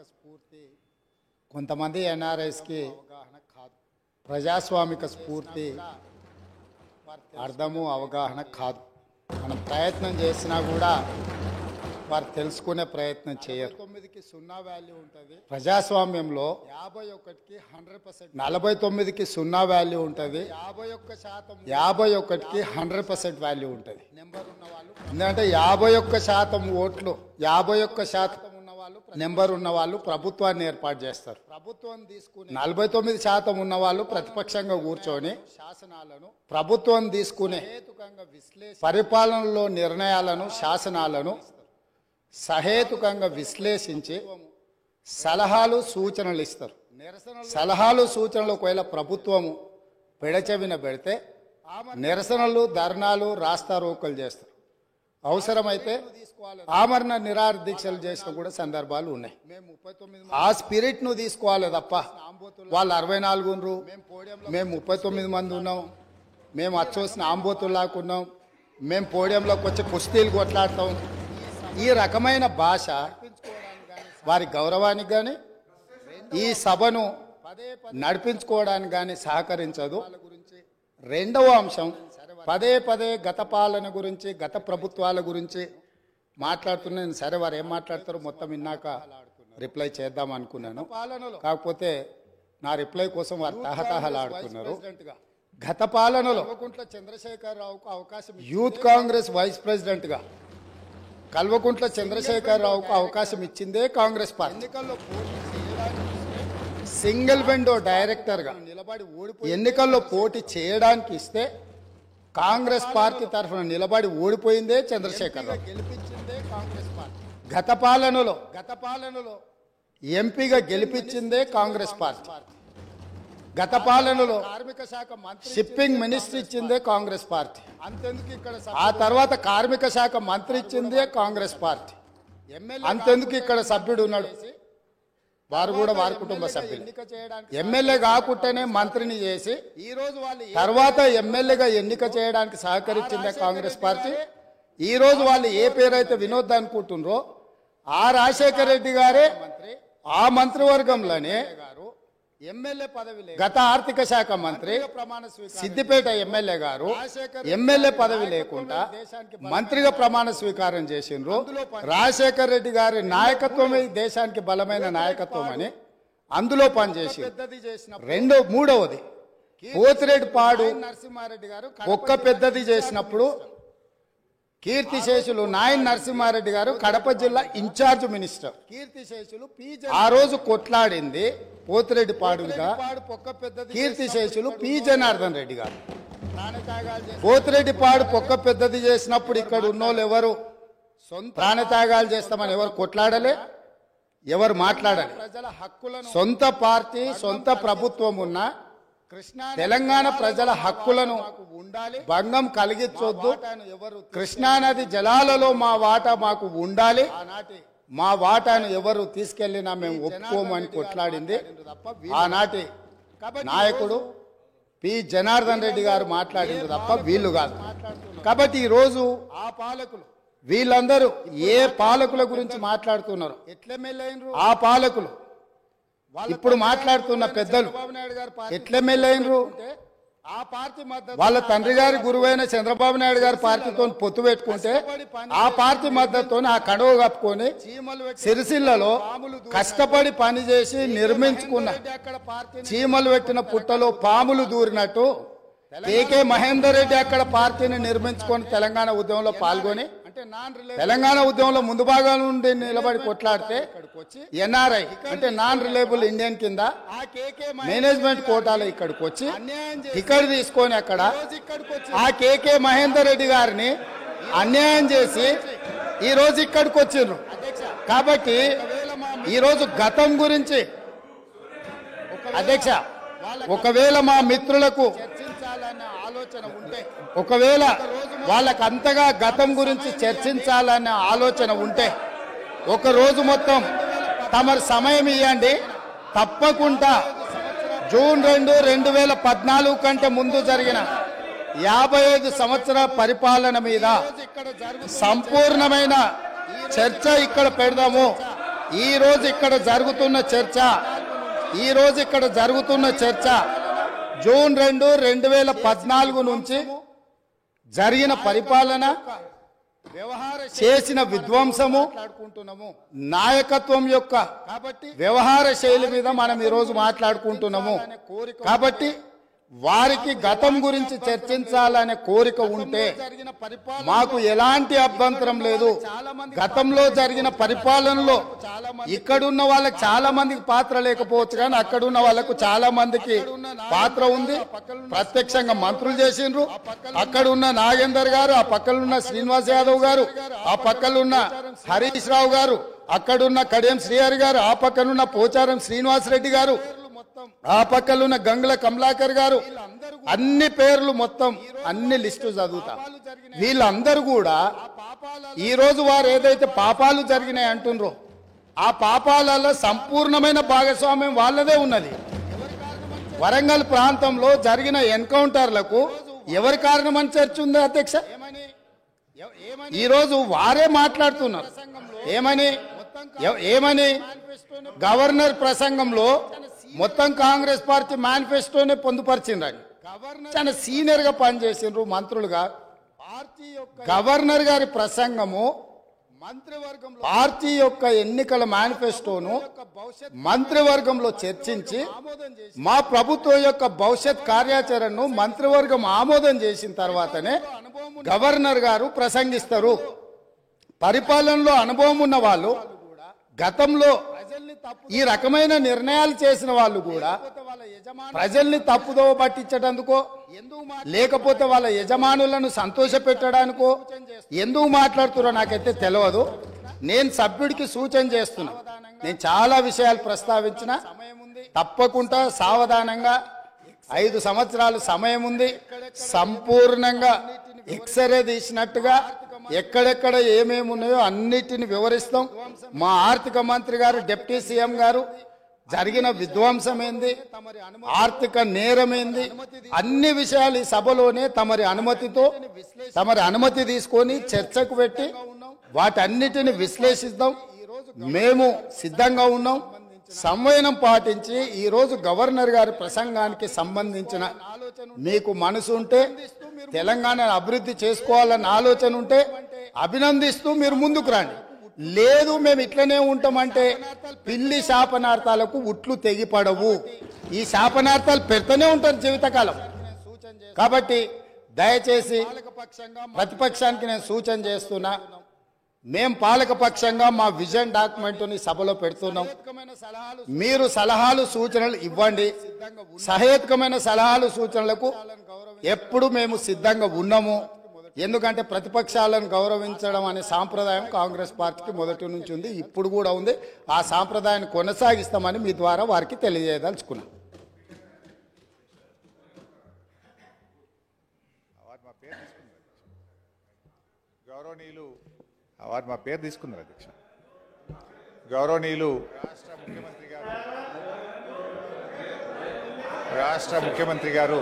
స్ఫూర్తి కొంతమంది ఎన్ఆర్ఐస్ కి అవగాహన కాదు. ప్రజాస్వామిక స్ఫూర్తి అర్థము అవగాహన కాదు. మనం ప్రయత్నం చేసినా కూడా వారు తెలుసుకునే ప్రయత్నం చేయరు. 49కి 0 వాల్యూ ఉంటుంది ప్రజాస్వామ్యంలో, 51కి 100%, 49కి 0 వాల్యూ ఉంటుంది, 51కి 100% వాల్యూ ఉంటుంది. నెంబర్ ఉన్న వాళ్ళు ఎందుకంటే 51% ఓట్లు, 51% నెంబర్ ఉన్న వాళ్ళు ప్రభుత్వాన్ని ఏర్పాటు చేస్తారు. ప్రభుత్వం తీసుకుని 49% ఉన్న వాళ్ళు ప్రతిపక్షంగా కూర్చొని శాసనాలను, ప్రభుత్వం తీసుకునే పరిపాలనలో నిర్ణయాలను, శాసనాలను సహేతుకంగా విశ్లేషించి సలహాలు సూచనలు ఇస్తారు. సలహాలు సూచనలు ఒకవేళ ప్రభుత్వము పెడచెవిన పెడితే నిరసనలు, ధర్నాలు, రాస్తారోకలు చేస్తారు. అవసరమైతే ఆమరణ నిరాహార దీక్షలు చేసిన కూడా సందర్భాలు ఉన్నాయి. ఆ స్పిరిట్ ను తీసుకోవాలి తప్ప వాళ్ళు 64 ఉన్నారు, మేము 39 మంది ఉన్నాం, మేము అచ్చోసిన ఆంబోతుల్లాకున్నాం, మేము పోడియంలోకి వచ్చి కుస్తీలు కొట్లాడతాం, ఈ రకమైన భాష వారి గౌరవానికి కానీ ఈ సభను నడిపించుకోవడానికి కానీ సహకరించదు. రెండవ అంశం, పదే పదే గత పాలన గురించి, గత ప్రభుత్వాల గురించి మాట్లాడుతున్నాను. సరే, వారు ఏం మాట్లాడతారో మొత్తం విన్నాక రిప్లై చేద్దాం అనుకున్నాను. కాకపోతే నా రిప్లై కోసం వారు తహతహలాడుతున్నారు. గత పాలనలో చంద్రశేఖరరావుకు అవకాశం, యూత్ కాంగ్రెస్ వైస్ ప్రెసిడెంట్ గా కల్వకుంట్ల చంద్రశేఖరరావుకు అవకాశం ఇచ్చిందే Congress party. Single window director గా నిలబడి ఎన్నికల్లో పోటీ చేయడానికి ఇస్తే కాంగ్రెస్ పార్టీ తరఫున నిలబడి ఓడిపోయిందే చంద్రశేఖరరావు. గెలిపించిందే కాంగ్రెస్ పార్టీ. గత పాలనలో ఎంపీగా గెలిపించిందే కాంగ్రెస్ పార్టీ. గత పాలనలో కార్మిక శాఖ మంత్రి, షిప్పింగ్ మినిస్టర్ ఇచ్చిందే కాంగ్రెస్ పార్టీ. అంతెందుకు ఇక్కడ ఆ తర్వాత కార్మిక శాఖ మంత్రి ఇచ్చిందే కాంగ్రెస్ పార్టీ. అంతెందుకు ఇక్కడ సభ్యుడు ఉన్నాడు, వారు కూడా వారి కుటుంబ సభ్యులు. ఎమ్మెల్యే కాకుండానే మంత్రిని చేసి ఈ రోజు వాళ్ళు తర్వాత ఎమ్మెల్యేగా ఎన్నిక చేయడానికి సహకరించిందే కాంగ్రెస్ పార్టీ. ఈ రోజు వాళ్ళు ఏ పేరైతే వినోద్ అనుకుంటున్నారో ఆ రాజశేఖర రెడ్డి గారే ఆ మంత్రివర్గంలోనే ఎమ్మెల్యే పదవి, గత ఆర్థిక శాఖ మంత్రి సిద్దిపేట ఎమ్మెల్యే గారు ఎమ్మెల్యే పదవి లేకుండా మంత్రిగా ప్రమాణ స్వీకారం చేసిండ్రు. రాజశేఖర రెడ్డి గారి నాయకత్వమే దేశానికి బలమైన నాయకత్వం అని అందులో పనిచేసి, మూడవది పోతిరెడ్డిపాడు నరసింహారెడ్డి గారు ఒక్క పెద్దది చేసినప్పుడు కీర్తిశేషులు నాయన్ నరసింహారెడ్డి గారు కడప జిల్లా ఇన్ఛార్జ్ మినిస్టర్. కీర్తిశేషులు ఆ రోజు కొట్లాడింది పోతిరెడ్డిపాడుగా కీర్తిశేషులు పి జనార్దన్ రెడ్డి గారు. పోతిరెడ్డిపాడు పొక్క పెద్దది చేసినప్పుడు ఇక్కడ ఉన్నోళ్ళు ఎవరు ప్రాణత్యాగాలు చేస్తామని ఎవరు కొట్లాడలే, ఎవరు మాట్లాడాలి. సొంత పార్టీ, సొంత ప్రభుత్వం ఉన్న తెలంగాణ ప్రజల హక్కులను భంగం కలిగించొద్దు, కృష్ణానది జలాలలో మా వాటా మాకు ఉండాలి, మా వాటాను ఎవరు తీసుకెళ్లినా మేము ఒప్పుకోమని కొట్లాడింది ఆనాటి నాయకుడు పి జనార్దన్ రెడ్డి గారు మాట్లాడింది తప్ప వీళ్ళు కాదు. కాబట్టి ఈ రోజు ఆ పాలకులు వీళ్ళందరూ ఏ పాలకుల గురించి మాట్లాడుతున్నారు, ఆ పాలకులు ఇప్పుడు మాట్లాడుతున్న పెద్దలు ఎట్లెమ్మెల్యేనరు, వాళ్ళ తండ్రి గారి గురువైన చంద్రబాబు నాయుడు గారి పార్టీతో పొత్తు పెట్టుకుంటే ఆ పార్టీ మద్దతుతో ఆ కడవ కప్పుకొని సిరిసిల్లలో కష్టపడి పనిచేసి నిర్మించుకున్న చీమలు పెట్టిన పుట్టలో పాములు దూరినట్టు కేకే మహేందర్ రెడ్డి అక్కడ పార్టీని నిర్మించుకొని తెలంగాణ ఉద్యమంలో పాల్గొని తెలంగాణ ఉద్యమంలో ముందు భాగం నుండి నిలబడి కొట్లాడితే ఎన్ఆర్ఐ అంటే నాన్ రిలయబుల్ ఇండియన్ కింద మేనేజ్మెంట్ కోటాలో ఇక్కడికి వచ్చి టికెట్ తీసుకొని అక్కడ ఆ కేకే మహేందర్ రెడ్డి గారిని అన్యాయం చేసి ఈ రోజు ఇక్కడికి వచ్చిండ్రు. కాబట్టి ఈరోజు గతం గురించి అధ్యక్ష, ఒకవేళ మా మిత్రులకు ఒకవేళ వాళ్ళకు అంతగా గతం గురించి చర్చించాలనే ఆలోచన ఉంటే ఒక రోజు మొత్తం తమరు సమయం ఇవ్వండి. తప్పకుండా జూన్ 2, 2014 కంటే ముందు జరిగిన 55 సంవత్సరాల పరిపాలన మీద సంపూర్ణమైన చర్చ ఇక్కడ పెడదాము. ఈ రోజు ఇక్కడ జరుగుతున్న చర్చ జూన్ 2, 2014 నుంచి జరిగిన పరిపాలన, చేసిన విధ్వంసము, నాయకత్వం యొక్క వ్యవహార శైలి మీద మనం ఈరోజు మాట్లాడుకుంటున్నాము. కాబట్టి వారికి గతం గురించి చర్చించాలనే కోరిక ఉంటే మాకు ఎలాంటి అభ్యంతరం లేదు. గతంలో జరిగిన పరిపాలనలో ఇక్కడున్న వాళ్ళకి చాలా మందికి పాత్ర లేకపోవచ్చు, కానీ అక్కడున్న వాళ్ళకు చాలా మందికి పాత్ర ఉంది. ప్రత్యక్షంగా మంత్రులు చేసిండ్రు. అక్కడున్న నాగేందర్ గారు, ఆ పక్కనున్న శ్రీనివాస్ యాదవ్ గారు, ఆ పక్కనున్న హరీష్ రావు గారు, అక్కడున్న కడియం శ్రీహరి గారు, ఆ పక్కనున్న పోచారం శ్రీనివాస్ రెడ్డి గారు, ఆ పక్కలున్న గంగుల కమలాకర్ గారు, అన్ని పేర్లు మొత్తం అన్ని లిస్టు చదువుతా. వీళ్ళందరూ కూడా ఈ రోజు వారు ఏదైతే పాపాలు జరిగినాయి అంటుండ్రో ఆ పాపాలలో సంపూర్ణమైన భాగస్వామ్యం వాళ్ళదే ఉన్నది. వరంగల్ ప్రాంతంలో జరిగిన ఎన్కౌంటర్లకు ఎవరి కారణమని చర్చ ఉంది అధ్యక్ష? ఈ రోజు వారే మాట్లాడుతున్నారు. ఏమని గవర్నర్ ప్రసంగంలో మొత్తం కాంగ్రెస్ పార్టీ మేనిఫెస్టోనే పొందుపరిచిండ్రని చాలా సీనియర్ గా పనిచేసిండ్రు మంత్రులుగా. గవర్నర్ గారి ప్రసంగము పార్టీ యొక్క ఎన్నికల మేనిఫెస్టోను మంత్రివర్గంలో చర్చించి మా ప్రభుత్వం యొక్క భవిష్యత్ కార్యాచరణను మంత్రివర్గం ఆమోదం చేసిన తర్వాతనే గవర్నర్ గారు ప్రసంగిస్తారు. పరిపాలనలో అనుభవం ఉన్న వాళ్ళు, గతంలో ఈ రకమైన నిర్ణయాలు చేసిన వాళ్ళు కూడా ప్రజల్ని తప్పుదోవ పట్టించడానికో లేకపోతే వాళ్ళ యజమానులను సంతోష పెట్టడానికో ఎందుకు మాట్లాడుతున్నారో నాకైతే తెలియదు. నేను సభ్యుడికి సూచన చేస్తున్నా. నేను చాలా విషయాలు ప్రస్తావించిన, తప్పకుండా సావధానంగా 5 సంవత్సరాలు సమయం ఉంది. సంపూర్ణంగా ఎక్స్రే తీసినట్టుగా ఎక్కడెక్కడ ఏమేమి ఉన్నాయో అన్నిటిని వివరిస్తాం. మా ఆర్థిక మంత్రి గారు, డిప్యూటీ సీఎం గారు జరిగిన విధ్వంసం ఏంది, ఆర్థిక నేరం ఏంది, అన్ని విషయాలు ఈ సభలోనే తమరి అనుమతి తీసుకొని చర్చకు పెట్టి వాటన్నిటిని విశ్లేషిస్తాం. మేము సిద్ధంగా ఉన్నాం. సంవయనం పాటించి ఈ రోజు గవర్నర్ గారి ప్రసంగానికి సంబంధించిన మీకు మనసు ఉంటే, తెలంగాణను అభివృద్ధి చేసుకోవాలన్న ఆలోచన ఉంటే అభినందిస్తూ మీరు ముందుకు రండి. లేదు మేము ఇట్లనే ఉంటామంటే పిల్లి శాపనార్థాలకు ఉట్లు తెగిపడవు. ఈ శాపనార్థాలు పెడుతూనే ఉంటారు జీవితకాలం. కాబట్టి దయచేసి ప్రతిపక్షానికి నేను సూచన చేస్తున్నా, మేం పాలకపక్షంగా మా విజన్ డాక్యుమెంట్ని సభలో పెడుతున్నాం. మీరు సలహాలు సూచనలు ఇవ్వండి. సహేతుకమైన సలహాలు సూచనలకు ఎప్పుడు మేము సిద్ధంగా ఉన్నాము. ఎందుకంటే ప్రతిపక్షాలను గౌరవించడం అనే సాంప్రదాయం కాంగ్రెస్ పార్టీకి మొదటి నుంచి ఉంది, ఇప్పుడు కూడా ఉంది. ఆ సాంప్రదాయాన్ని కొనసాగిస్తామని మీ ద్వారా వారికి తెలియజేయదలుచుకున్నాం. అవార్డు మా పేరు తీసుకున్నారు అధ్యక్ష. గౌరవనీయులు రాష్ట్ర ముఖ్యమంత్రి గారు